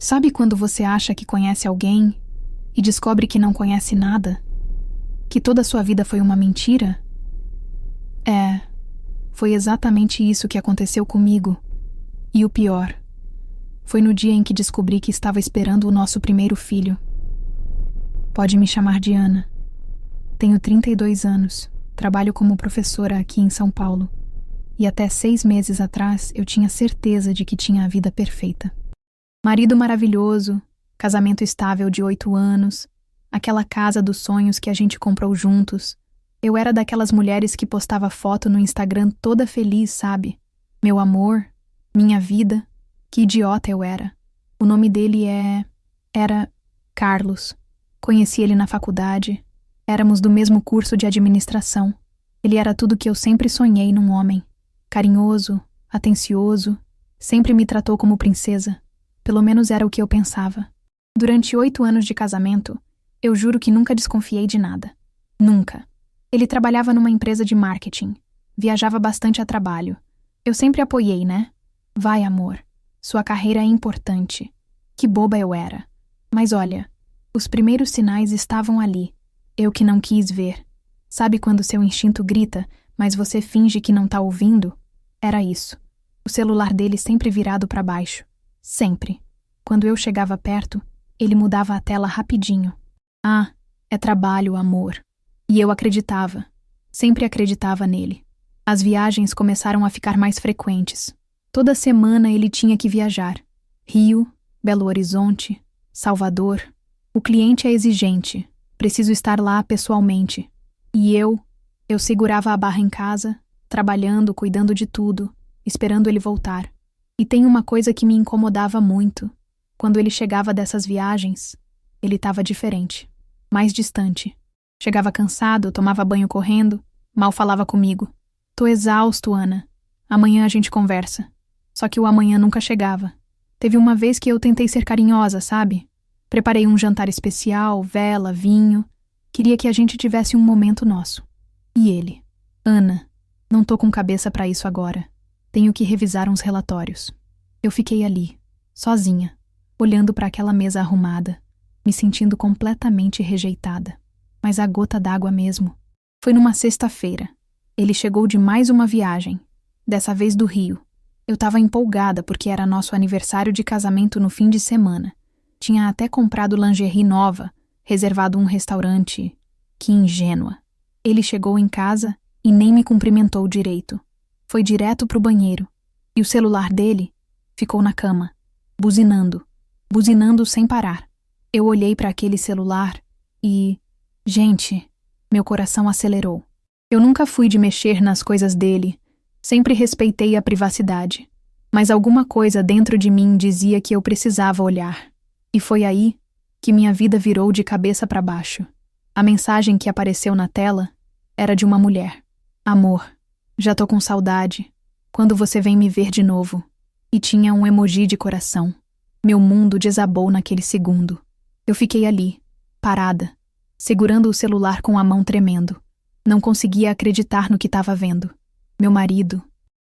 Sabe quando você acha que conhece alguém e descobre que não conhece nada? Que toda a sua vida foi uma mentira? Foi exatamente isso que aconteceu comigo. E o pior, foi no dia em que descobri que estava esperando o nosso primeiro filho. Pode me chamar de Ana. Tenho 32 anos, trabalho como professora aqui em São Paulo. E até 6 meses atrás eu tinha certeza de que tinha a vida perfeita. Marido maravilhoso, casamento estável de 8 anos, aquela casa dos sonhos que a gente comprou juntos. Eu era daquelas mulheres que postava foto no Instagram toda feliz, sabe? Meu amor, minha vida. Que idiota eu era. O nome dele era Carlos. Conheci ele na faculdade. Éramos do mesmo curso de administração. Ele era tudo que eu sempre sonhei num homem. Carinhoso, atencioso, sempre me tratou como princesa. Pelo menos era o que eu pensava. Durante 8 anos de casamento, eu juro que nunca desconfiei de nada. Nunca. Ele trabalhava numa empresa de marketing. Viajava bastante a trabalho. Eu sempre apoiei, né? Vai, amor. Sua carreira é importante. Que boba eu era. Mas olha, os primeiros sinais estavam ali. Eu que não quis ver. Sabe quando seu instinto grita, mas você finge que não tá ouvindo? Era isso. O celular dele sempre virado para baixo. Sempre. Quando eu chegava perto, ele mudava a tela rapidinho. Ah, é trabalho, amor. E eu acreditava. Sempre acreditava nele. As viagens começaram a ficar mais frequentes. Toda semana ele tinha que viajar. Rio, Belo Horizonte, Salvador. O cliente é exigente. Preciso estar lá pessoalmente. E eu segurava a barra em casa, trabalhando, cuidando de tudo, esperando ele voltar. E tem uma coisa que me incomodava muito. Quando ele chegava dessas viagens, ele estava diferente, mais distante. Chegava cansado, tomava banho correndo, mal falava comigo. Tô exausto, Ana. Amanhã a gente conversa. Só que o amanhã nunca chegava. Teve uma vez que eu tentei ser carinhosa, sabe? Preparei um jantar especial, vela, vinho. Queria que a gente tivesse um momento nosso. E ele? Ana, não tô com cabeça pra isso agora. Tenho que revisar uns relatórios. Eu fiquei ali, sozinha, olhando para aquela mesa arrumada, me sentindo completamente rejeitada. Mas a gota d'água mesmo. Foi numa sexta-feira. Ele chegou de mais uma viagem, dessa vez do Rio. Eu estava empolgada porque era nosso aniversário de casamento no fim de semana. Tinha até comprado lingerie nova, reservado um restaurante. Que ingênua. Ele chegou em casa e nem me cumprimentou direito. Foi direto pro banheiro. E o celular dele ficou na cama, buzinando sem parar. Eu olhei para aquele celular e... Gente, meu coração acelerou. Eu nunca fui de mexer nas coisas dele, sempre respeitei a privacidade. Mas alguma coisa dentro de mim dizia que eu precisava olhar. E foi aí que minha vida virou de cabeça para baixo. A mensagem que apareceu na tela era de uma mulher. Amor, já tô com saudade. Quando você vem me ver de novo? E tinha um emoji de coração. Meu mundo desabou naquele segundo. Eu fiquei ali, parada, segurando o celular com a mão tremendo. Não conseguia acreditar no que estava vendo. Meu marido,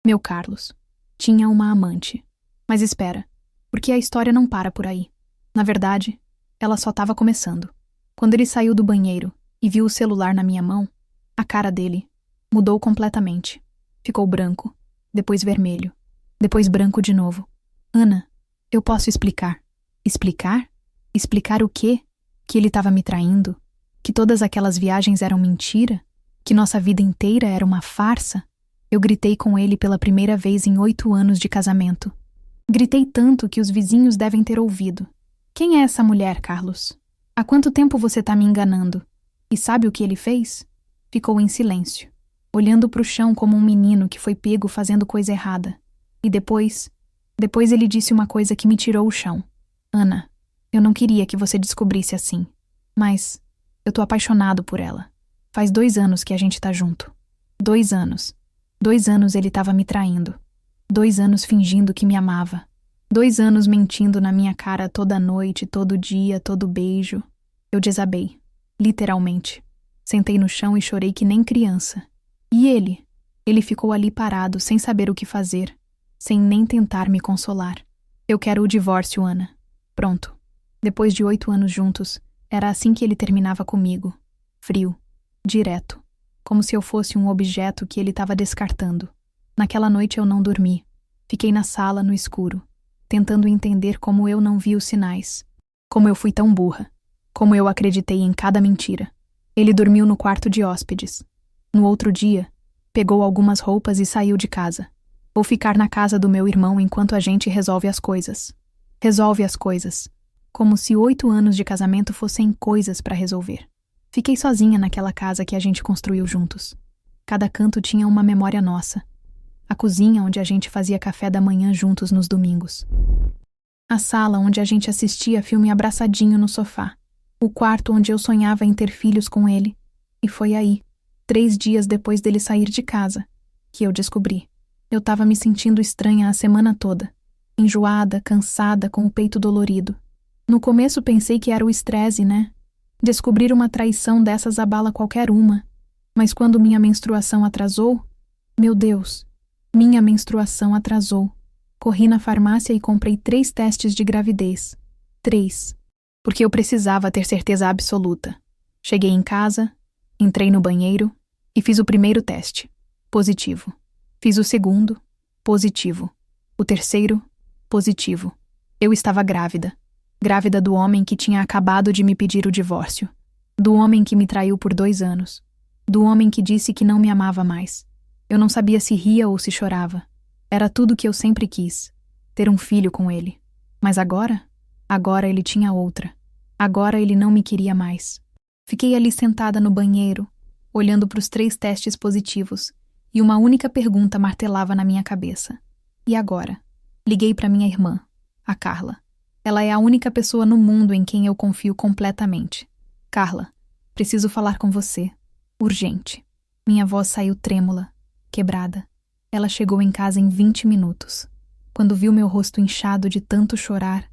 meu Carlos, tinha uma amante. Mas espera, porque a história não para por aí. Na verdade, ela só estava começando. Quando ele saiu do banheiro e viu o celular na minha mão, a cara dele mudou completamente. Ficou branco, depois vermelho, depois branco de novo. Ana, eu posso explicar. Explicar? Explicar o quê? Que ele estava me traindo? Que todas aquelas viagens eram mentira? Que nossa vida inteira era uma farsa? Eu gritei com ele pela primeira vez em 8 anos de casamento. Gritei tanto que os vizinhos devem ter ouvido. Quem é essa mulher, Carlos? Há quanto tempo você tá me enganando? E sabe o que ele fez? Ficou em silêncio, olhando pro chão como um menino que foi pego fazendo coisa errada. E depois ele disse uma coisa que me tirou o chão. Ana, eu não queria que você descobrisse assim. Mas eu tô apaixonado por ela. Faz 2 anos que a gente tá junto. 2 anos. 2 anos ele tava me traindo. 2 anos fingindo que me amava. 2 anos mentindo na minha cara toda noite, todo dia, todo beijo. Eu desabei. Literalmente. Sentei no chão e chorei que nem criança. E ele? Ele ficou ali parado, sem saber o que fazer, sem nem tentar me consolar. Eu quero o divórcio, Ana. Pronto. Depois de 8 anos juntos, era assim que ele terminava comigo. Frio. Direto. Como se eu fosse um objeto que ele estava descartando. Naquela noite eu não dormi. Fiquei na sala, no escuro, tentando entender como eu não vi os sinais. Como eu fui tão burra. Como eu acreditei em cada mentira. Ele dormiu no quarto de hóspedes. No outro dia, pegou algumas roupas e saiu de casa. Vou ficar na casa do meu irmão enquanto a gente resolve as coisas. Resolve as coisas. Como se 8 anos de casamento fossem coisas para resolver. Fiquei sozinha naquela casa que a gente construiu juntos. Cada canto tinha uma memória nossa. A cozinha onde a gente fazia café da manhã juntos nos domingos. A sala onde a gente assistia filme abraçadinho no sofá. O quarto onde eu sonhava em ter filhos com ele. E foi aí, 3 dias depois dele sair de casa, que eu descobri. Eu estava me sentindo estranha a semana toda. Enjoada, cansada, com o peito dolorido. No começo pensei que era o estresse, né? Descobrir uma traição dessas abala qualquer uma. Mas quando minha menstruação atrasou... Meu Deus, minha menstruação atrasou. Corri na farmácia e comprei 3 testes de gravidez. 3. Porque eu precisava ter certeza absoluta. Cheguei em casa, entrei no banheiro e fiz o primeiro teste. Positivo. Fiz o segundo. Positivo. O terceiro. Positivo. Eu estava grávida. Grávida do homem que tinha acabado de me pedir o divórcio. Do homem que me traiu por 2 anos. Do homem que disse que não me amava mais. Eu não sabia se ria ou se chorava. Era tudo que eu sempre quis. Ter um filho com ele. Mas agora? Agora ele tinha outra. Agora ele não me queria mais. Fiquei ali sentada no banheiro, olhando para os 3 testes positivos, e uma única pergunta martelava na minha cabeça. E agora? Liguei para minha irmã, a Carla. Ela é a única pessoa no mundo em quem eu confio completamente. Carla, preciso falar com você. Urgente. Minha voz saiu trêmula, quebrada. Ela chegou em casa em 20 minutos. Quando viu meu rosto inchado de tanto chorar,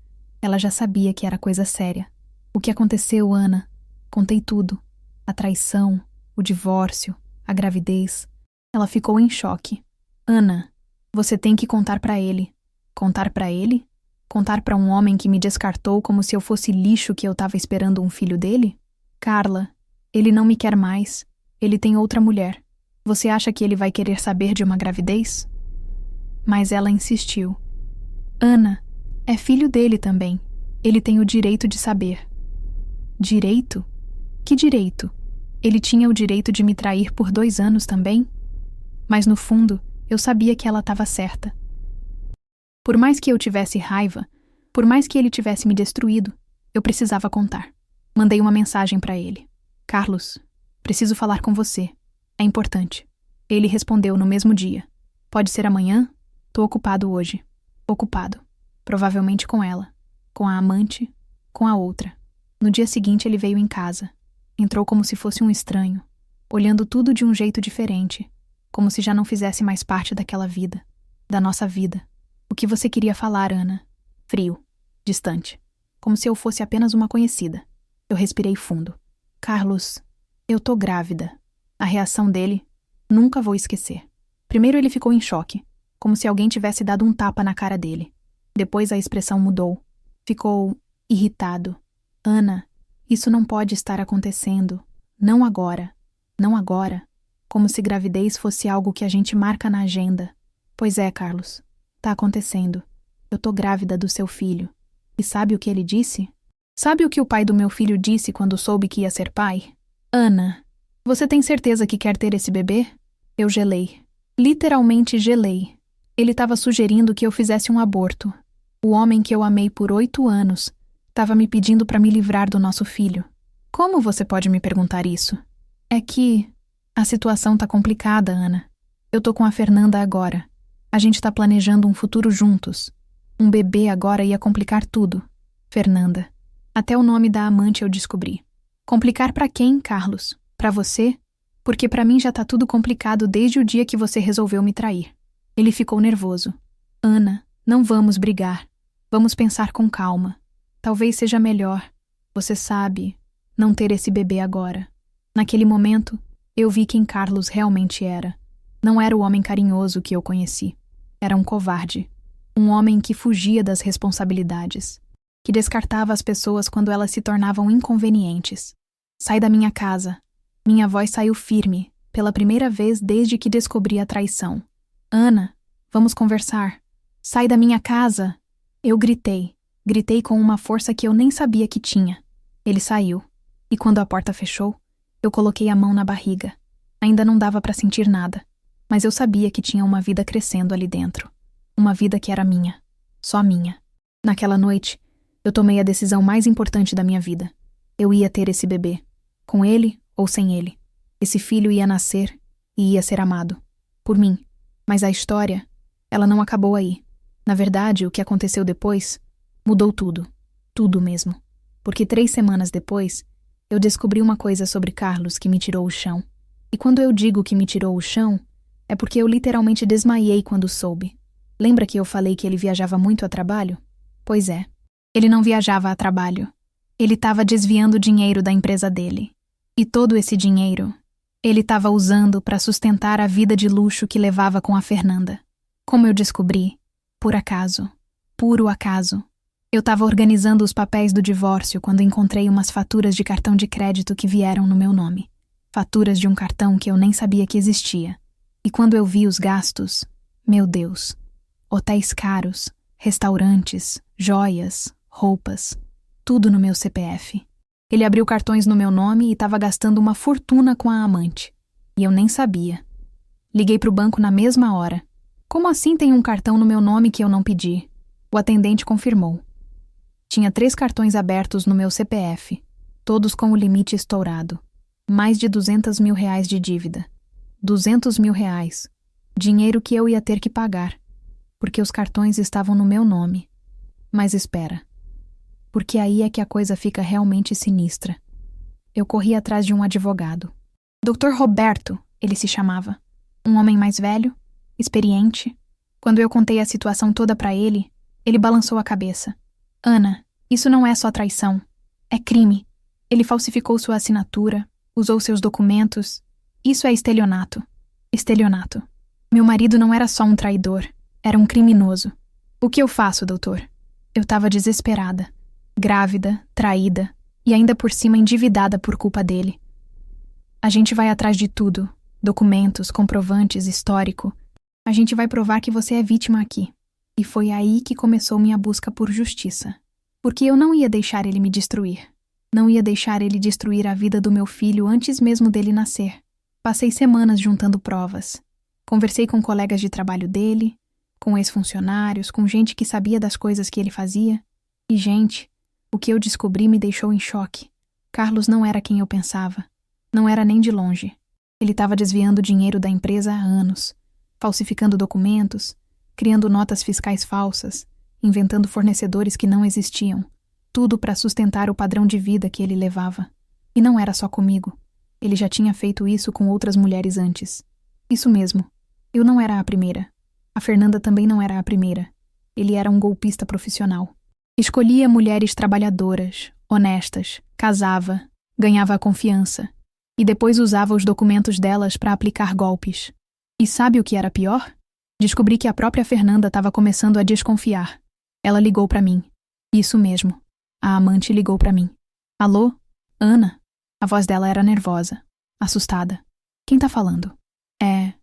ela já sabia que era coisa séria. O que aconteceu, Ana? Contei tudo. A traição, o divórcio, a gravidez. Ela ficou em choque. Ana, você tem que contar pra ele. Contar pra ele? Contar pra um homem que me descartou como se eu fosse lixo que eu tava esperando um filho dele? Carla, ele não me quer mais. Ele tem outra mulher. Você acha que ele vai querer saber de uma gravidez? Mas ela insistiu. Ana, é filho dele também. Ele tem o direito de saber. Direito? Que direito? Ele tinha o direito de me trair por 2 anos também? Mas no fundo, eu sabia que ela estava certa. Por mais que eu tivesse raiva, por mais que ele tivesse me destruído, eu precisava contar. Mandei uma mensagem para ele. Carlos, preciso falar com você. É importante. Ele respondeu no mesmo dia. Pode ser amanhã? Tô ocupado hoje. Ocupado. Provavelmente com ela. Com a amante. Com a outra. No dia seguinte ele veio em casa. Entrou como se fosse um estranho. Olhando tudo de um jeito diferente. Como se já não fizesse mais parte daquela vida. Da nossa vida. O que você queria falar, Ana? Frio. Distante. Como se eu fosse apenas uma conhecida. Eu respirei fundo. Carlos, eu tô grávida. A reação dele, nunca vou esquecer. Primeiro ele ficou em choque, como se alguém tivesse dado um tapa na cara dele. Depois a expressão mudou. Ficou irritado. Ana, isso não pode estar acontecendo. Não agora. Não agora. Como se gravidez fosse algo que a gente marca na agenda. Pois é, Carlos. Tá acontecendo. Eu tô grávida do seu filho. E sabe o que ele disse? Sabe o que o pai do meu filho disse quando soube que ia ser pai? Ana, você tem certeza que quer ter esse bebê? Eu gelei. Literalmente gelei. Ele estava sugerindo que eu fizesse um aborto. O homem que eu amei por 8 anos estava me pedindo para me livrar do nosso filho. Como você pode me perguntar isso? É que a situação tá complicada, Ana. Eu tô com a Fernanda agora. A gente tá planejando um futuro juntos. Um bebê agora ia complicar tudo. Fernanda. Até o nome da amante eu descobri. Complicar pra quem, Carlos? Pra você? Porque pra mim já tá tudo complicado desde o dia que você resolveu me trair. Ele ficou nervoso. Ana, não vamos brigar. Vamos pensar com calma. Talvez seja melhor, você sabe, não ter esse bebê agora. Naquele momento, eu vi quem Carlos realmente era. Não era o homem carinhoso que eu conheci. Era um covarde. Um homem que fugia das responsabilidades. que descartava as pessoas quando elas se tornavam inconvenientes. Sai da minha casa. Minha voz saiu firme, pela primeira vez desde que descobri a traição. Ana, vamos conversar. Sai da minha casa! Eu gritei. Gritei com uma força que eu nem sabia que tinha. Ele saiu. E quando a porta fechou, eu coloquei a mão na barriga. Ainda não dava para sentir nada, mas eu sabia que tinha uma vida crescendo ali dentro. Uma vida que era minha. Só minha. Naquela noite, eu tomei a decisão mais importante da minha vida. Eu ia ter esse bebê. Com ele ou sem ele. Esse filho ia nascer e ia ser amado. Por mim. Mas a história, ela não acabou aí. Na verdade, o que aconteceu depois mudou tudo. Tudo mesmo. Porque 3 semanas depois, eu descobri uma coisa sobre Carlos que me tirou o chão. E quando eu digo que me tirou o chão, é porque eu literalmente desmaiei quando soube. Lembra que eu falei que ele viajava muito a trabalho? Pois é. Ele não viajava a trabalho. Ele estava desviando dinheiro da empresa dele. E todo esse dinheiro, ele estava usando para sustentar a vida de luxo que levava com a Fernanda. Como eu descobri? Por acaso. Puro acaso. Eu estava organizando os papéis do divórcio quando encontrei umas faturas de cartão de crédito que vieram no meu nome. Faturas de um cartão que eu nem sabia que existia. E quando eu vi os gastos, meu Deus, hotéis caros, restaurantes, joias, roupas, tudo no meu CPF. Ele abriu cartões no meu nome e estava gastando uma fortuna com a amante. E eu nem sabia. Liguei para o banco na mesma hora. Como assim tem um cartão no meu nome que eu não pedi? O atendente confirmou. Tinha 3 cartões abertos no meu CPF, todos com o limite estourado. Mais de R$200 mil de dívida. R$200 mil. Dinheiro que eu ia ter que pagar, porque os cartões estavam no meu nome. Mas espera. Porque aí é que a coisa fica realmente sinistra. Eu corri atrás de um advogado. Dr. Roberto, ele se chamava. Um homem mais velho, experiente. Quando eu contei a situação toda para ele, ele balançou a cabeça. Ana, isso não é só traição. É crime. Ele falsificou sua assinatura, usou seus documentos. Isso é estelionato. Estelionato. Meu marido não era só um traidor, era um criminoso. O que eu faço, doutor? Eu estava desesperada. Grávida, traída e ainda por cima endividada por culpa dele. A gente vai atrás de tudo. Documentos, comprovantes, histórico. A gente vai provar que você é vítima aqui. E foi aí que começou minha busca por justiça. Porque eu não ia deixar ele me destruir. Não ia deixar ele destruir a vida do meu filho antes mesmo dele nascer. Passei semanas juntando provas. Conversei com colegas de trabalho dele, com ex-funcionários, com gente que sabia das coisas que ele fazia. E, gente, o que eu descobri me deixou em choque. Carlos não era quem eu pensava. Não era nem de longe. Ele estava desviando dinheiro da empresa há anos, falsificando documentos, criando notas fiscais falsas, inventando fornecedores que não existiam. Tudo para sustentar o padrão de vida que ele levava. E não era só comigo. Ele já tinha feito isso com outras mulheres antes. Isso mesmo. Eu não era a primeira. A Fernanda também não era a primeira. Ele era um golpista profissional. Escolhia mulheres trabalhadoras, honestas, casava, ganhava a confiança e depois usava os documentos delas para aplicar golpes. E sabe o que era pior? Descobri que a própria Fernanda estava começando a desconfiar. Ela ligou para mim. Isso mesmo. A amante ligou para mim. Alô? Ana? A voz dela era nervosa, assustada. Quem tá falando? É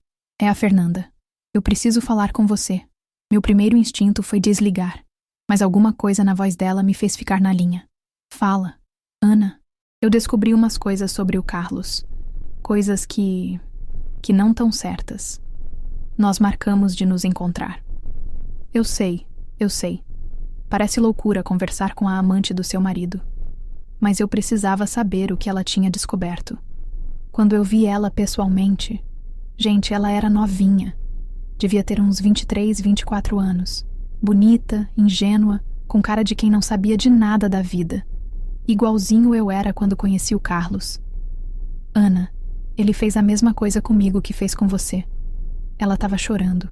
a Fernanda. Eu preciso falar com você. Meu primeiro instinto foi desligar. Mas alguma coisa na voz dela me fez ficar na linha. Fala. Ana, eu descobri umas coisas sobre o Carlos. Coisas que não tão certas. Nós marcamos de nos encontrar. Eu sei. Parece loucura conversar com a amante do seu marido. Mas eu precisava saber o que ela tinha descoberto. Quando eu vi ela pessoalmente... Gente, ela era novinha. Devia ter uns 23, 24 anos. Bonita, ingênua, com cara de quem não sabia de nada da vida. Igualzinho eu era quando conheci o Carlos. Ana, ele fez a mesma coisa comigo que fez com você. Ela estava chorando.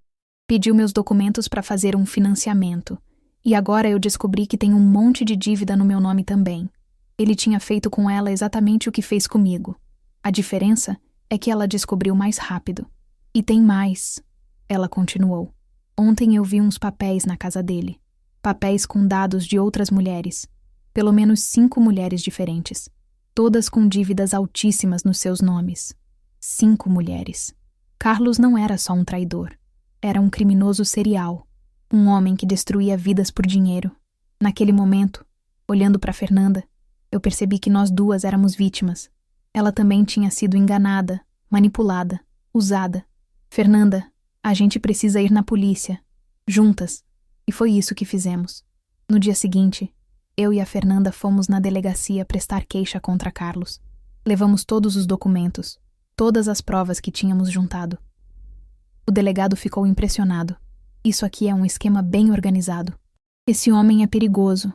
Pediu meus documentos para fazer um financiamento. E agora eu descobri que tem um monte de dívida no meu nome também. Ele tinha feito com ela exatamente o que fez comigo. A diferença é que ela descobriu mais rápido. E tem mais. Ela continuou. Ontem eu vi uns papéis na casa dele. papéis com dados de outras mulheres, pelo menos 5 mulheres diferentes, todas com dívidas altíssimas nos seus nomes. 5 mulheres. Carlos não era só um traidor, era um criminoso serial, um homem que destruía vidas por dinheiro. Naquele momento, olhando para Fernanda, eu percebi que nós duas éramos vítimas. Ela também tinha sido enganada, manipulada, usada. Fernanda, a gente precisa ir na polícia, juntas. E foi isso que fizemos. No dia seguinte, eu e a Fernanda fomos na delegacia prestar queixa contra Carlos. Levamos todos os documentos, todas as provas que tínhamos juntado. O delegado ficou impressionado. Isso aqui é um esquema bem organizado. Esse homem é perigoso.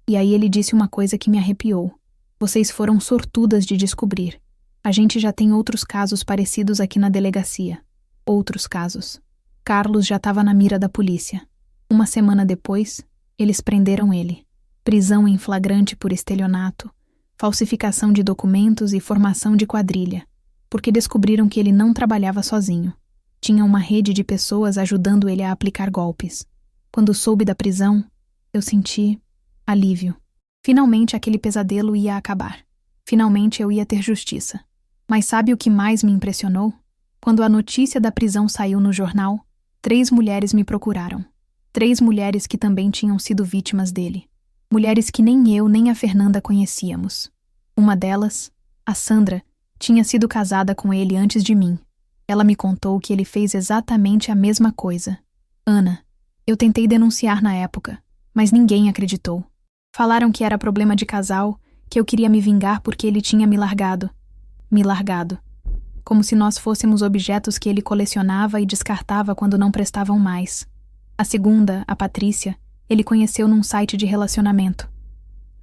E aí ele disse uma coisa que me arrepiou. Vocês foram sortudas de descobrir. A gente já tem outros casos parecidos aqui na delegacia. Outros casos. Carlos já estava na mira da polícia. Uma semana depois, eles prenderam ele. Prisão em flagrante por estelionato, falsificação de documentos e formação de quadrilha, porque descobriram que ele não trabalhava sozinho. Tinha uma rede de pessoas ajudando ele a aplicar golpes. Quando soube da prisão, eu senti alívio. Finalmente aquele pesadelo ia acabar. Finalmente eu ia ter justiça. Mas sabe o que mais me impressionou? Quando a notícia da prisão saiu no jornal, 3 mulheres me procuraram. 3 mulheres que também tinham sido vítimas dele. Mulheres que nem eu nem a Fernanda conhecíamos. Uma delas, a Sandra, tinha sido casada com ele antes de mim. Ela me contou que ele fez exatamente a mesma coisa. Ana, eu tentei denunciar na época, mas ninguém acreditou. Falaram que era problema de casal, que eu queria me vingar porque ele tinha me largado. Me largado. Como se nós fôssemos objetos que ele colecionava e descartava quando não prestavam mais. A segunda, a Patrícia, ele conheceu num site de relacionamento.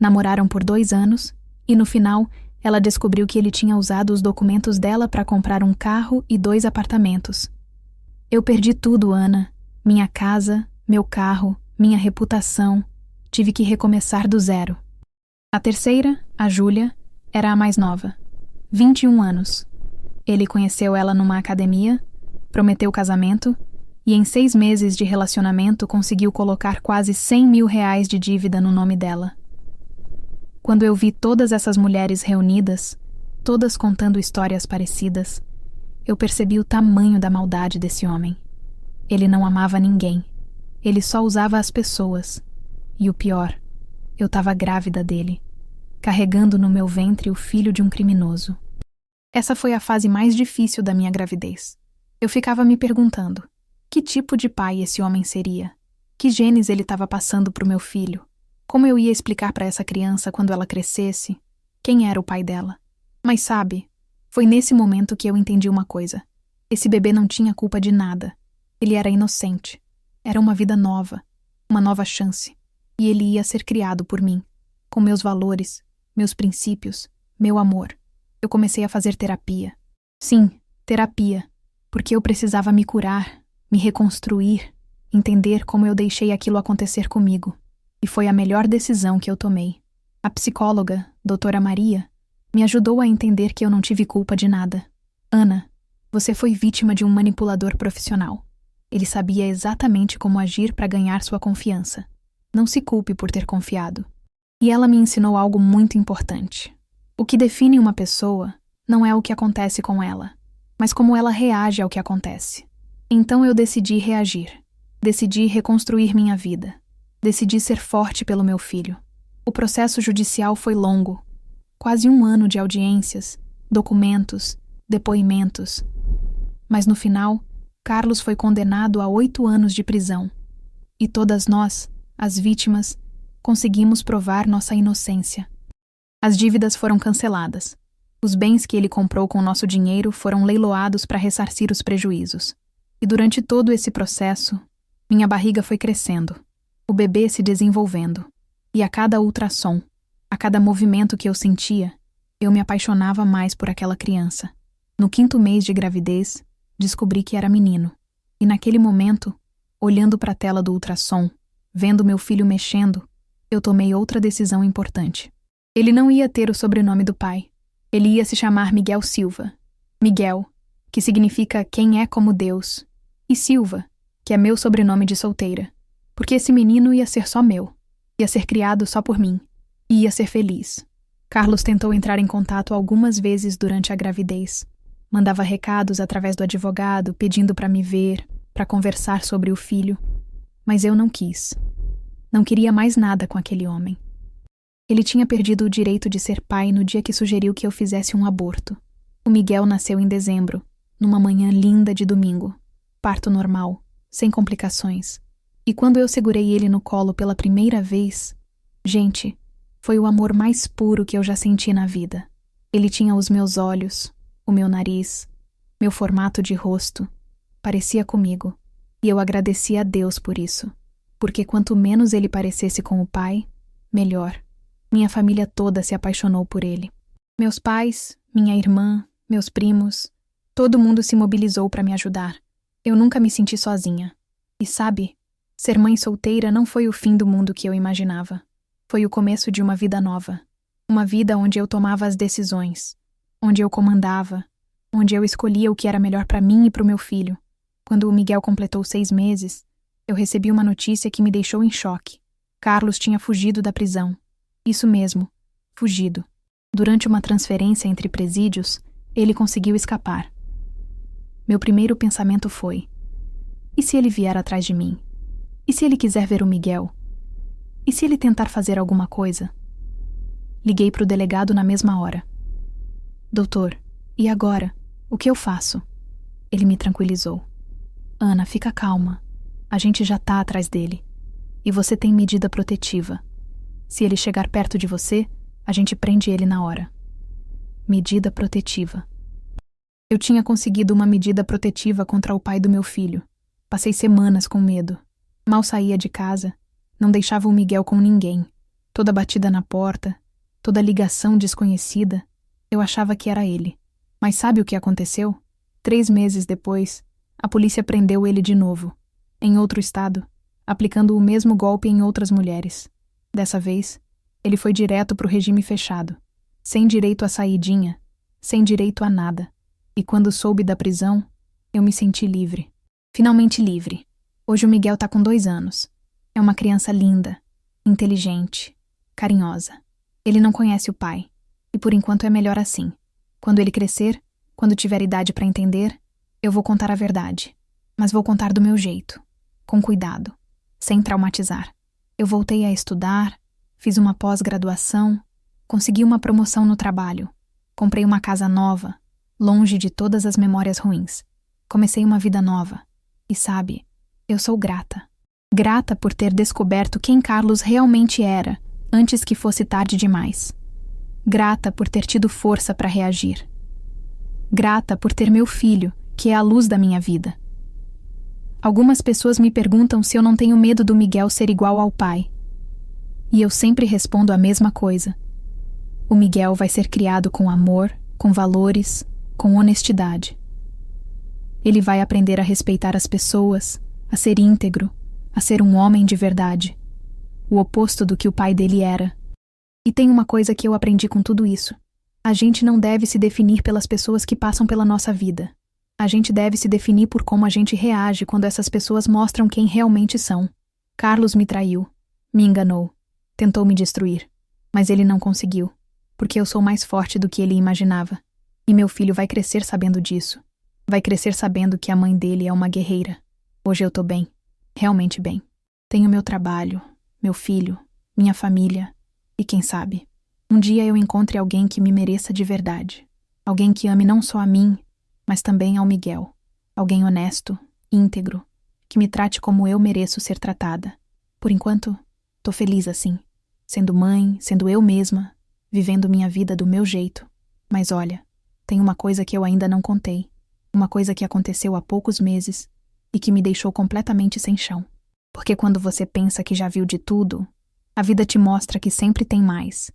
Namoraram por 2 anos e, no final, ela descobriu que ele tinha usado os documentos dela para comprar um carro e 2 apartamentos. Eu perdi tudo, Ana. Minha casa, meu carro, minha reputação. Tive que recomeçar do zero. A terceira, a Júlia, era a mais nova. 21 anos. Ele conheceu ela numa academia, prometeu casamento e em 6 meses de relacionamento conseguiu colocar quase R$100 mil de dívida no nome dela. Quando eu vi todas essas mulheres reunidas, todas contando histórias parecidas, eu percebi o tamanho da maldade desse homem. Ele não amava ninguém. Ele só usava as pessoas. E o pior, eu estava grávida dele, carregando no meu ventre o filho de um criminoso. Essa foi a fase mais difícil da minha gravidez. Eu ficava me perguntando, que tipo de pai esse homem seria? Que genes ele estava passando para o meu filho? Como eu ia explicar para essa criança quando ela crescesse? Quem era o pai dela? Mas sabe, foi nesse momento que eu entendi uma coisa. Esse bebê não tinha culpa de nada. Ele era inocente. Era uma vida nova, uma nova chance. E ele ia ser criado por mim, com meus valores, meus princípios, meu amor. Eu comecei a fazer terapia. Sim, terapia, porque eu precisava me curar, me reconstruir, entender como eu deixei aquilo acontecer comigo. E foi a melhor decisão que eu tomei. A psicóloga, doutora Maria, me ajudou a entender que eu não tive culpa de nada. Ana, você foi vítima de um manipulador profissional. Ele sabia exatamente como agir para ganhar sua confiança. Não se culpe por ter confiado. E ela me ensinou algo muito importante. O que define uma pessoa não é o que acontece com ela, mas como ela reage ao que acontece. Então eu decidi reagir. Decidi reconstruir minha vida. Decidi ser forte pelo meu filho. O processo judicial foi longo. Quase 1 ano de audiências, documentos, depoimentos. Mas no final, Carlos foi condenado a 8 anos de prisão. E todas nós, as vítimas, conseguimos provar nossa inocência. As dívidas foram canceladas. Os bens que ele comprou com nosso dinheiro foram leiloados para ressarcir os prejuízos. E durante todo esse processo, minha barriga foi crescendo, o bebê se desenvolvendo. E a cada ultrassom, a cada movimento que eu sentia, eu me apaixonava mais por aquela criança. No 5º mês de gravidez, descobri que era menino. E naquele momento, olhando para a tela do ultrassom, vendo meu filho mexendo, eu tomei outra decisão importante. Ele não ia ter o sobrenome do pai. Ele ia se chamar Miguel Silva. Miguel, que significa quem é como Deus. E Silva, que é meu sobrenome de solteira. Porque esse menino ia ser só meu. Ia ser criado só por mim. E ia ser feliz. Carlos tentou entrar em contato algumas vezes durante a gravidez. Mandava recados através do advogado, pedindo para me ver, para conversar sobre o filho. Mas eu não quis. Não queria mais nada com aquele homem. Ele tinha perdido o direito de ser pai no dia que sugeriu que eu fizesse um aborto. O Miguel nasceu em dezembro, numa manhã linda de domingo. Parto normal, sem complicações. E quando eu segurei ele no colo pela primeira vez, gente, foi o amor mais puro que eu já senti na vida. Ele tinha os meus olhos, o meu nariz, meu formato de rosto. Parecia comigo. E eu agradecia a Deus por isso. Porque quanto menos ele parecesse com o pai, melhor. Minha família toda se apaixonou por ele. Meus pais, minha irmã, meus primos, todo mundo se mobilizou para me ajudar. Eu nunca me senti sozinha. E sabe, ser mãe solteira não foi o fim do mundo que eu imaginava. Foi o começo de uma vida nova. Uma vida onde eu tomava as decisões, onde eu comandava, onde eu escolhia o que era melhor para mim e para o meu filho. Quando o Miguel completou 6 meses, eu recebi uma notícia que me deixou em choque. Carlos tinha fugido da prisão. Isso mesmo, fugido. Durante uma transferência entre presídios, ele conseguiu escapar. Meu primeiro pensamento foi: e se ele vier atrás de mim? E se ele quiser ver o Miguel? E se ele tentar fazer alguma coisa? Liguei para o delegado na mesma hora. Doutor, e agora? O que eu faço? Ele me tranquilizou. Ana, fica calma. A gente já tá atrás dele. E você tem medida protetiva. Se ele chegar perto de você, a gente prende ele na hora. Medida protetiva. Eu tinha conseguido uma medida protetiva contra o pai do meu filho. Passei semanas com medo. Mal saía de casa. Não deixava o Miguel com ninguém. Toda batida na porta, toda ligação desconhecida, eu achava que era ele. Mas sabe o que aconteceu? 3 meses depois, a polícia prendeu ele de novo, em outro estado, aplicando o mesmo golpe em outras mulheres. Dessa vez, ele foi direto pro regime fechado, sem direito à saidinha, sem direito a nada. E quando soube da prisão, eu me senti livre. Finalmente livre. Hoje o Miguel tá com 2 anos. É uma criança linda, inteligente, carinhosa. Ele não conhece o pai, e por enquanto é melhor assim. Quando ele crescer, quando tiver idade para entender, eu vou contar a verdade. Mas vou contar do meu jeito, com cuidado, sem traumatizar. Eu voltei a estudar, fiz uma pós-graduação, consegui uma promoção no trabalho, comprei uma casa nova, longe de todas as memórias ruins. Comecei uma vida nova. E sabe, eu sou grata. Grata por ter descoberto quem Carlos realmente era, antes que fosse tarde demais. Grata por ter tido força para reagir. Grata por ter meu filho, que é a luz da minha vida. Algumas pessoas me perguntam se eu não tenho medo do Miguel ser igual ao pai. E eu sempre respondo a mesma coisa. O Miguel vai ser criado com amor, com valores, com honestidade. Ele vai aprender a respeitar as pessoas, a ser íntegro, a ser um homem de verdade. O oposto do que o pai dele era. E tem uma coisa que eu aprendi com tudo isso. A gente não deve se definir pelas pessoas que passam pela nossa vida. A gente deve se definir por como a gente reage quando essas pessoas mostram quem realmente são. Carlos me traiu, me enganou, tentou me destruir. Mas ele não conseguiu, porque eu sou mais forte do que ele imaginava. E meu filho vai crescer sabendo disso. Vai crescer sabendo que a mãe dele é uma guerreira. Hoje eu tô bem, realmente bem. Tenho meu trabalho, meu filho, minha família. E quem sabe, um dia eu encontre alguém que me mereça de verdade. Alguém que ame não só a mim, mas também ao Miguel. Alguém honesto, íntegro, que me trate como eu mereço ser tratada. Por enquanto, tô feliz assim. Sendo mãe, sendo eu mesma, vivendo minha vida do meu jeito. Mas olha, tem uma coisa que eu ainda não contei. Uma coisa que aconteceu há poucos meses e que me deixou completamente sem chão. Porque quando você pensa que já viu de tudo, a vida te mostra que sempre tem mais.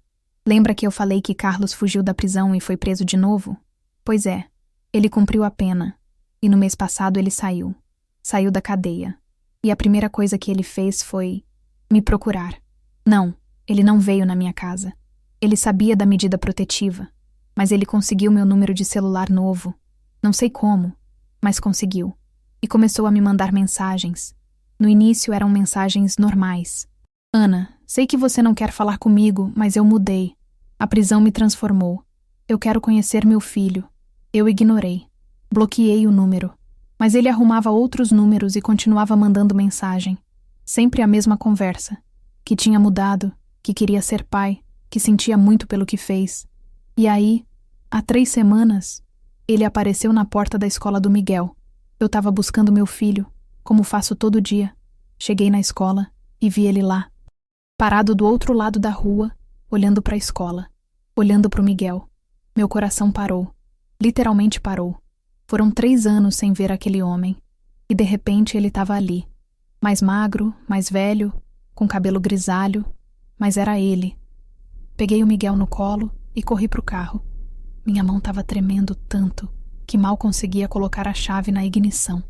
Lembra que eu falei que Carlos fugiu da prisão e foi preso de novo? Pois é, ele cumpriu a pena. E no mês passado ele saiu. Saiu da cadeia. E a primeira coisa que ele fez foi me procurar. Não, ele não veio na minha casa. Ele sabia da medida protetiva. Mas ele conseguiu meu número de celular novo. Não sei como, mas conseguiu. E começou a me mandar mensagens. No início eram mensagens normais. Ana, sei que você não quer falar comigo, mas eu mudei. A prisão me transformou. Eu quero conhecer meu filho. Eu ignorei. Bloqueei o número. Mas ele arrumava outros números e continuava mandando mensagem. Sempre a mesma conversa. Que tinha mudado, que queria ser pai, que sentia muito pelo que fez. E aí, há 3 semanas, ele apareceu na porta da escola do Miguel. Eu estava buscando meu filho, como faço todo dia. Cheguei na escola e vi ele lá, parado do outro lado da rua, olhando para a escola, olhando para o Miguel. Meu coração parou. Literalmente parou. Foram 3 anos sem ver aquele homem. E de repente ele estava ali. Mais magro, mais velho, com cabelo grisalho. Mas era ele. Peguei o Miguel no colo e corri pro carro. Minha mão estava tremendo tanto que mal conseguia colocar a chave na ignição.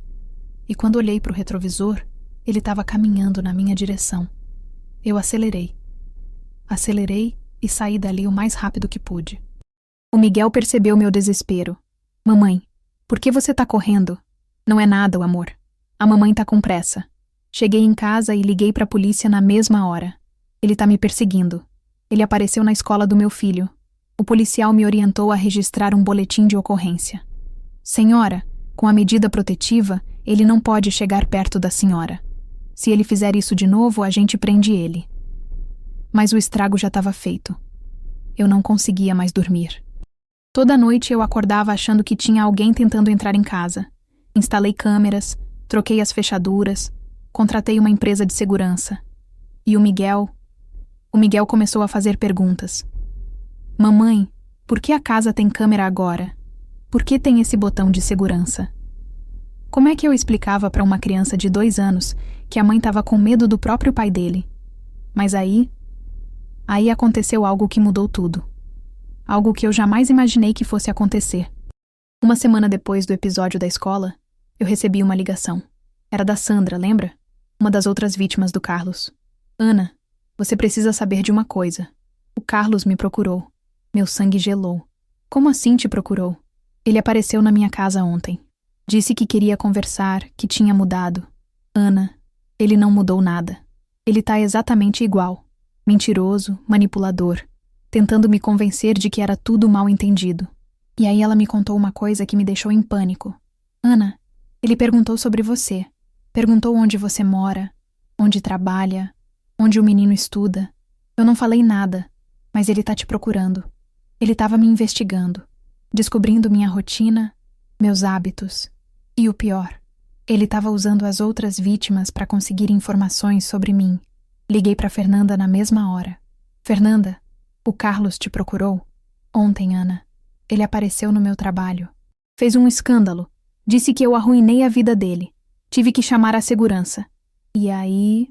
E quando olhei pro retrovisor, ele estava caminhando na minha direção. Eu acelerei. Acelerei e saí dali o mais rápido que pude. O Miguel percebeu meu desespero. Mamãe, por que você tá correndo? Não é nada, o amor. A mamãe tá com pressa. Cheguei em casa e liguei pra polícia na mesma hora. Ele tá me perseguindo. Ele apareceu na escola do meu filho. O policial me orientou a registrar um boletim de ocorrência. Senhora, com a medida protetiva, ele não pode chegar perto da senhora. Se ele fizer isso de novo, a gente prende ele. Mas o estrago já estava feito. Eu não conseguia mais dormir. Toda noite eu acordava achando que tinha alguém tentando entrar em casa. Instalei câmeras, troquei as fechaduras, contratei uma empresa de segurança. E o Miguel começou a fazer perguntas. Mamãe, por que a casa tem câmera agora? Por que tem esse botão de segurança? Como é que eu explicava para uma criança de 2 anos que a mãe estava com medo do próprio pai dele? Mas aí aconteceu algo que mudou tudo. Algo que eu jamais imaginei que fosse acontecer. Uma semana depois do episódio da escola, eu recebi uma ligação. Era da Sandra, lembra? Uma das outras vítimas do Carlos. Ana, você precisa saber de uma coisa. O Carlos me procurou. Meu sangue gelou. Como assim te procurou? Ele apareceu na minha casa ontem. Disse que queria conversar, que tinha mudado. Ana, ele não mudou nada. Ele tá exatamente igual. Mentiroso, manipulador. Tentando me convencer de que era tudo mal entendido. E aí ela me contou uma coisa que me deixou em pânico. Ana, ele perguntou sobre você. Perguntou onde você mora, onde trabalha, onde o menino estuda. Eu não falei nada, mas ele tá te procurando. Ele tava me investigando, descobrindo minha rotina, meus hábitos. E o pior, ele estava usando as outras vítimas para conseguir informações sobre mim. Liguei para Fernanda na mesma hora. Fernanda, o Carlos te procurou? Ontem, Ana. Ele apareceu no meu trabalho. Fez um escândalo. Disse que eu arruinei a vida dele. Tive que chamar a segurança. E aí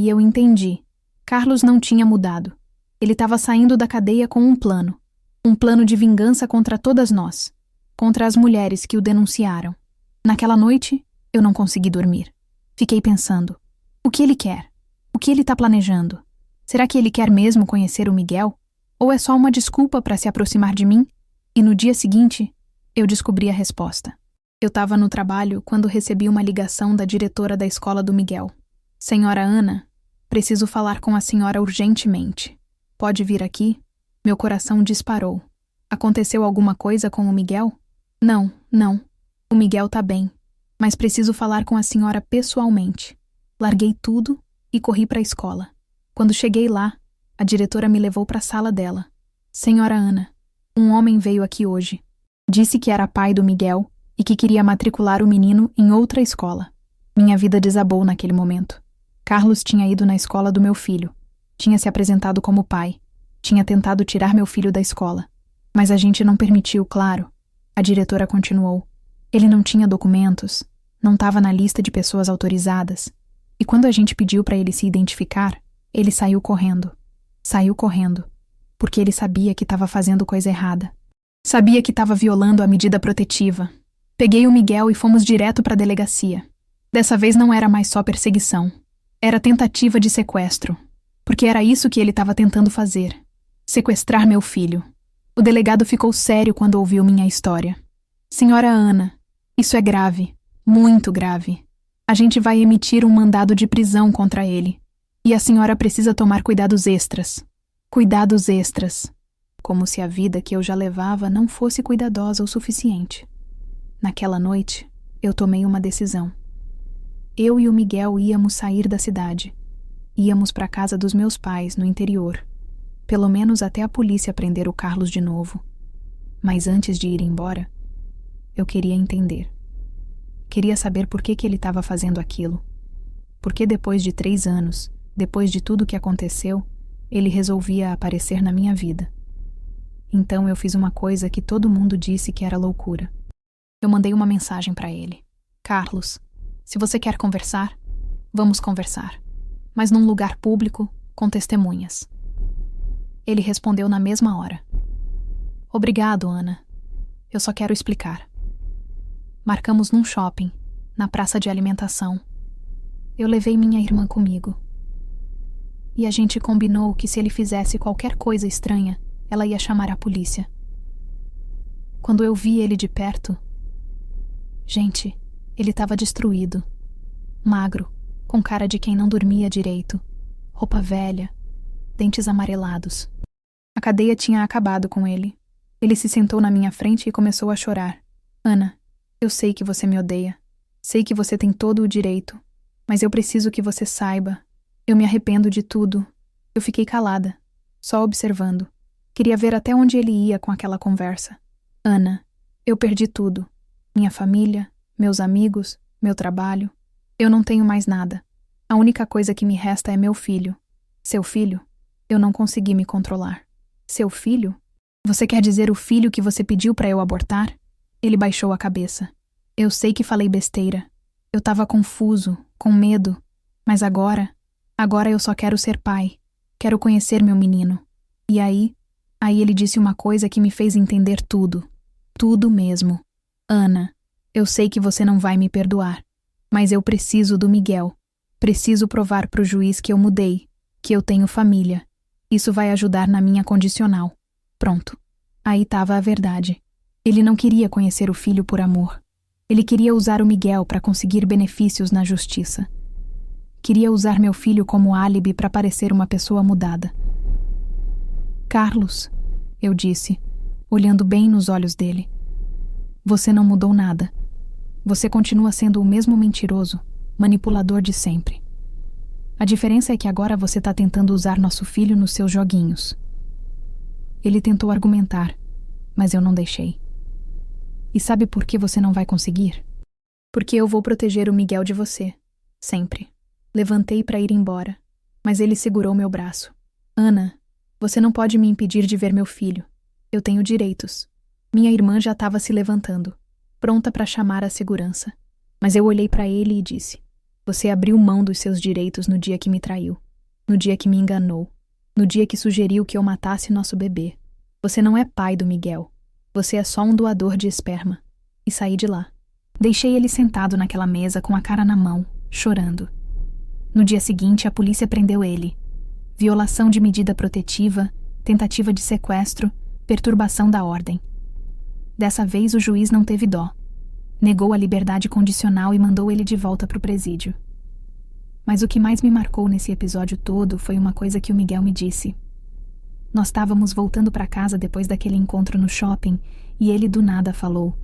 eu entendi. Carlos não tinha mudado. Ele estava saindo da cadeia com um plano. Um plano de vingança contra todas nós. Contra as mulheres que o denunciaram. Naquela noite, eu não consegui dormir. Fiquei pensando, o que ele quer? O que ele está planejando? Será que ele quer mesmo conhecer o Miguel? Ou é só uma desculpa para se aproximar de mim? E no dia seguinte, eu descobri a resposta. Eu estava no trabalho quando recebi uma ligação da diretora da escola do Miguel. Senhora Ana, preciso falar com a senhora urgentemente. Pode vir aqui? Meu coração disparou. Aconteceu alguma coisa com o Miguel? Não. O Miguel tá bem, mas preciso falar com a senhora pessoalmente. Larguei tudo e corri para a escola. Quando cheguei lá, a diretora me levou para a sala dela. Senhora Ana, um homem veio aqui hoje. Disse que era pai do Miguel e que queria matricular o menino em outra escola. Minha vida desabou naquele momento. Carlos tinha ido na escola do meu filho. Tinha se apresentado como pai. Tinha tentado tirar meu filho da escola. Mas a gente não permitiu, claro. A diretora continuou. Ele não tinha documentos, não estava na lista de pessoas autorizadas. E quando a gente pediu para ele se identificar, ele saiu correndo. Saiu correndo, porque ele sabia que estava fazendo coisa errada. Sabia que estava violando a medida protetiva. Peguei o Miguel e fomos direto para a delegacia. Dessa vez não era mais só perseguição. Era tentativa de sequestro, porque era isso que ele estava tentando fazer. Sequestrar meu filho. O delegado ficou sério quando ouviu minha história. Senhora Ana, isso é grave, muito grave. A gente vai emitir um mandado de prisão contra ele. E a senhora precisa tomar cuidados extras. Cuidados extras. Como se a vida que eu já levava não fosse cuidadosa o suficiente. Naquela noite, eu tomei uma decisão. Eu e o Miguel íamos sair da cidade. Íamos para a casa dos meus pais, no interior. Pelo menos até a polícia prender o Carlos de novo. Mas antes de ir embora, eu queria entender. Queria saber por que ele estava fazendo aquilo. Por que depois de 3 anos, depois de tudo que aconteceu, ele resolvia aparecer na minha vida. Então eu fiz uma coisa que todo mundo disse que era loucura. Eu mandei uma mensagem para ele. Carlos, se você quer conversar, vamos conversar. Mas num lugar público, com testemunhas. Ele respondeu na mesma hora. Obrigado, Ana. Eu só quero explicar. Marcamos num shopping, na praça de alimentação. Eu levei minha irmã comigo. E a gente combinou que se ele fizesse qualquer coisa estranha, ela ia chamar a polícia. Quando eu vi ele de perto... Gente, ele estava destruído. Magro, com cara de quem não dormia direito. Roupa velha, dentes amarelados. A cadeia tinha acabado com ele. Ele se sentou na minha frente e começou a chorar. Ana, eu sei que você me odeia. Sei que você tem todo o direito. Mas eu preciso que você saiba. Eu me arrependo de tudo. Eu fiquei calada, só observando. Queria ver até onde ele ia com aquela conversa. Ana, eu perdi tudo. Minha família, meus amigos, meu trabalho. Eu não tenho mais nada. A única coisa que me resta é meu filho. Seu filho? Eu não consegui me controlar. Seu filho? Você quer dizer o filho que você pediu para eu abortar? Ele baixou a cabeça. Eu sei que falei besteira. Eu estava confuso, com medo. Mas agora eu só quero ser pai. Quero conhecer meu menino. E aí ele disse uma coisa que me fez entender tudo. Tudo mesmo. Ana, eu sei que você não vai me perdoar. Mas eu preciso do Miguel. Preciso provar pro juiz que eu mudei, que eu tenho família. Isso vai ajudar na minha condicional. Pronto. Aí estava a verdade. Ele não queria conhecer o filho por amor. Ele queria usar o Miguel para conseguir benefícios na justiça. Queria usar meu filho como álibi para parecer uma pessoa mudada. Carlos, eu disse, olhando bem nos olhos dele. Você não mudou nada. Você continua sendo o mesmo mentiroso, manipulador de sempre. A diferença é que agora você está tentando usar nosso filho nos seus joguinhos. Ele tentou argumentar, mas eu não deixei. E sabe por que você não vai conseguir? Porque eu vou proteger o Miguel de você. Sempre. Levantei para ir embora, mas ele segurou meu braço. Ana, você não pode me impedir de ver meu filho. Eu tenho direitos. Minha irmã já estava se levantando, pronta para chamar a segurança. Mas eu olhei para ele e disse: você abriu mão dos seus direitos no dia que me traiu, no dia que me enganou, no dia que sugeriu que eu matasse nosso bebê. Você não é pai do Miguel. Você é só um doador de esperma. E saí de lá. Deixei ele sentado naquela mesa com a cara na mão, chorando. No dia seguinte, a polícia prendeu ele. Violação de medida protetiva, tentativa de sequestro, perturbação da ordem. Dessa vez, o juiz não teve dó. Negou a liberdade condicional e mandou ele de volta para o presídio. Mas o que mais me marcou nesse episódio todo foi uma coisa que o Miguel me disse. Nós estávamos voltando para casa depois daquele encontro no shopping e ele do nada falou: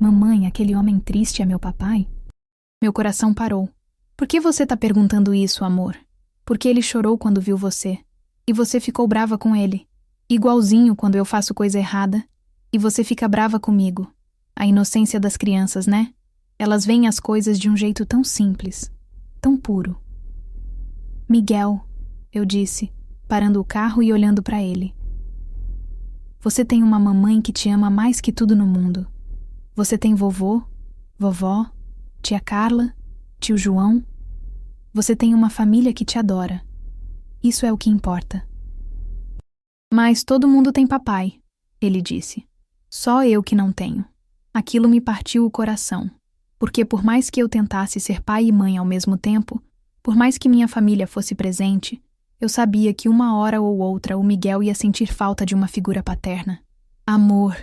Mamãe, aquele homem triste é meu papai? Meu coração parou. Por que você tá perguntando isso, amor? Porque ele chorou quando viu você. E você ficou brava com ele. Igualzinho quando eu faço coisa errada. E você fica brava comigo. A inocência das crianças, né? Elas veem as coisas de um jeito tão simples. Tão puro. Miguel, eu disse, parando o carro e olhando para ele. Você tem uma mamãe que te ama mais que tudo no mundo. Você tem vovô, vovó, tia Carla, tio João. Você tem uma família que te adora. Isso é o que importa. Mas todo mundo tem papai, ele disse. Só eu que não tenho. Aquilo me partiu o coração. Porque por mais que eu tentasse ser pai e mãe ao mesmo tempo, por mais que minha família fosse presente, eu sabia que uma hora ou outra o Miguel ia sentir falta de uma figura paterna. Amor,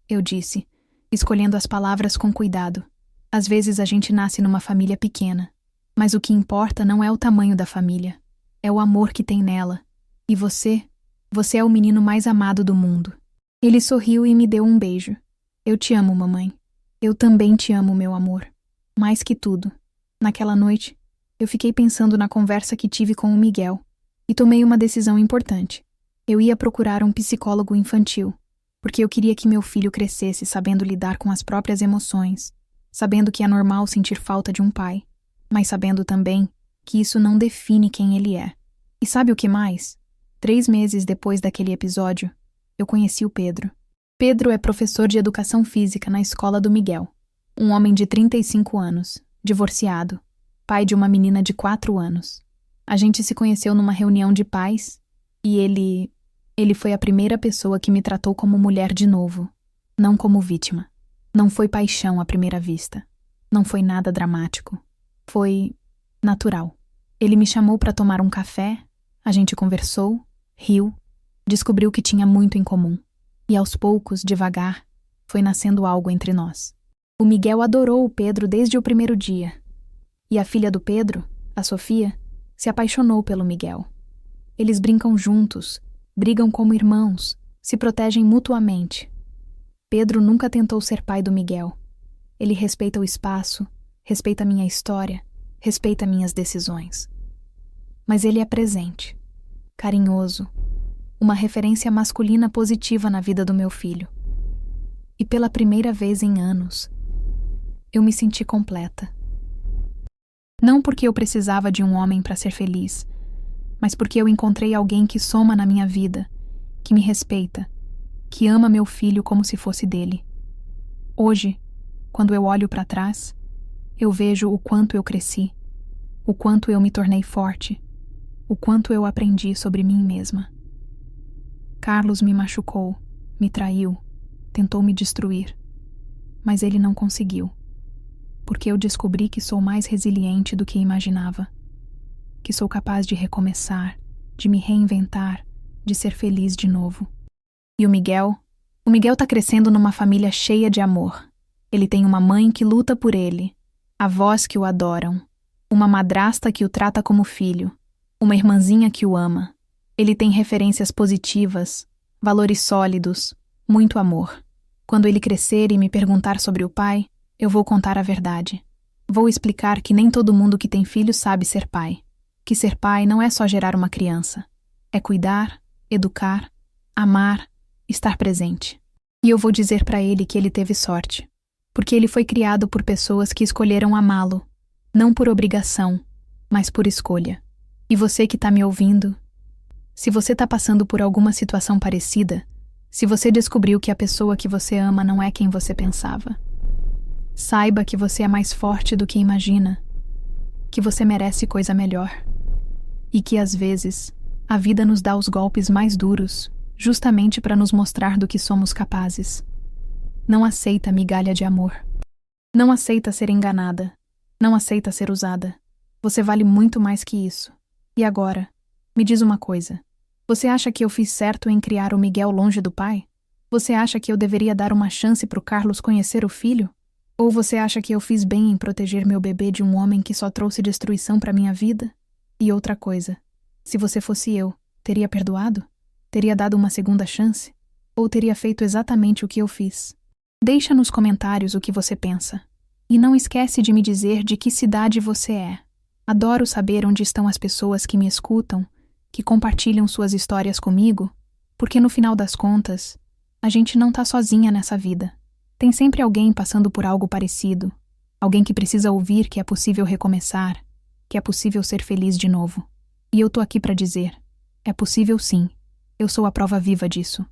eu disse, escolhendo as palavras com cuidado. Às vezes a gente nasce numa família pequena, Mas o que importa não é o tamanho da família, é o amor que tem nela. E você é o menino mais amado do mundo. Ele sorriu e me deu um beijo. Eu te amo, mamãe. Eu também te amo, meu amor. Mais que tudo. Naquela noite, eu fiquei pensando na conversa que tive com o Miguel e tomei uma decisão importante. Eu ia procurar um psicólogo infantil, porque eu queria que meu filho crescesse sabendo lidar com as próprias emoções, sabendo que é normal sentir falta de um pai, mas sabendo também que isso não define quem ele é. E sabe o que mais? 3 meses depois daquele episódio, eu conheci o Pedro. Pedro é professor de educação física na escola do Miguel. Um homem de 35 anos, divorciado, pai de uma menina de 4 anos. A gente se conheceu numa reunião de pais e ele foi a primeira pessoa que me tratou como mulher de novo, não como vítima. Não foi paixão à primeira vista. Não foi nada dramático. Foi natural. Ele me chamou para tomar um café, a gente conversou, riu, descobriu que tinha muito em comum. E aos poucos, devagar, foi nascendo algo entre nós. O Miguel adorou o Pedro desde o primeiro dia. E a filha do Pedro, a Sofia, se apaixonou pelo Miguel. Eles brincam juntos, brigam como irmãos, se protegem mutuamente. Pedro nunca tentou ser pai do Miguel. Ele respeita o espaço, respeita a minha história, respeita minhas decisões. Mas ele é presente, carinhoso, uma referência masculina positiva na vida do meu filho. E pela primeira vez em anos, eu me senti completa. Não porque eu precisava de um homem para ser feliz, mas porque eu encontrei alguém que soma na minha vida, que me respeita, que ama meu filho como se fosse dele. Hoje, quando eu olho para trás, eu vejo o quanto eu cresci, o quanto eu me tornei forte, o quanto eu aprendi sobre mim mesma. Carlos me machucou, me traiu, tentou me destruir, mas ele não conseguiu, porque eu descobri que sou mais resiliente do que imaginava, que sou capaz de recomeçar, de me reinventar, de ser feliz de novo. E o Miguel tá crescendo numa família cheia de amor. Ele tem uma mãe que luta por ele, avós que o adoram, uma madrasta que o trata como filho, uma irmãzinha que o ama. Ele tem referências positivas, valores sólidos, muito amor. Quando ele crescer e me perguntar sobre o pai, eu vou contar a verdade. Vou explicar que nem todo mundo que tem filho sabe ser pai. Que ser pai não é só gerar uma criança. É cuidar, educar, amar, estar presente. E eu vou dizer para ele que ele teve sorte, porque ele foi criado por pessoas que escolheram amá-lo, não por obrigação, mas por escolha. E você que está me ouvindo, se você está passando por alguma situação parecida, se você descobriu que a pessoa que você ama não é quem você pensava, saiba que você é mais forte do que imagina, que você merece coisa melhor e que às vezes a vida nos dá os golpes mais duros justamente para nos mostrar do que somos capazes. Não aceita migalha de amor. Não aceita ser enganada. Não aceita ser usada. Você vale muito mais que isso. E agora, me diz uma coisa. Você acha que eu fiz certo em criar o Miguel longe do pai? Você acha que eu deveria dar uma chance pro Carlos conhecer o filho? Ou você acha que eu fiz bem em proteger meu bebê de um homem que só trouxe destruição pra minha vida? E outra coisa, se você fosse eu, teria perdoado? Teria dado uma segunda chance? Ou teria feito exatamente o que eu fiz? Deixa nos comentários o que você pensa. E não esquece de me dizer de que cidade você é. Adoro saber onde estão as pessoas que me escutam, que compartilham suas histórias comigo, porque no final das contas, a gente não tá sozinha nessa vida. Tem sempre alguém passando por algo parecido, alguém que precisa ouvir que é possível recomeçar, que é possível ser feliz de novo. E eu tô aqui para dizer, é possível sim. Eu sou a prova viva disso.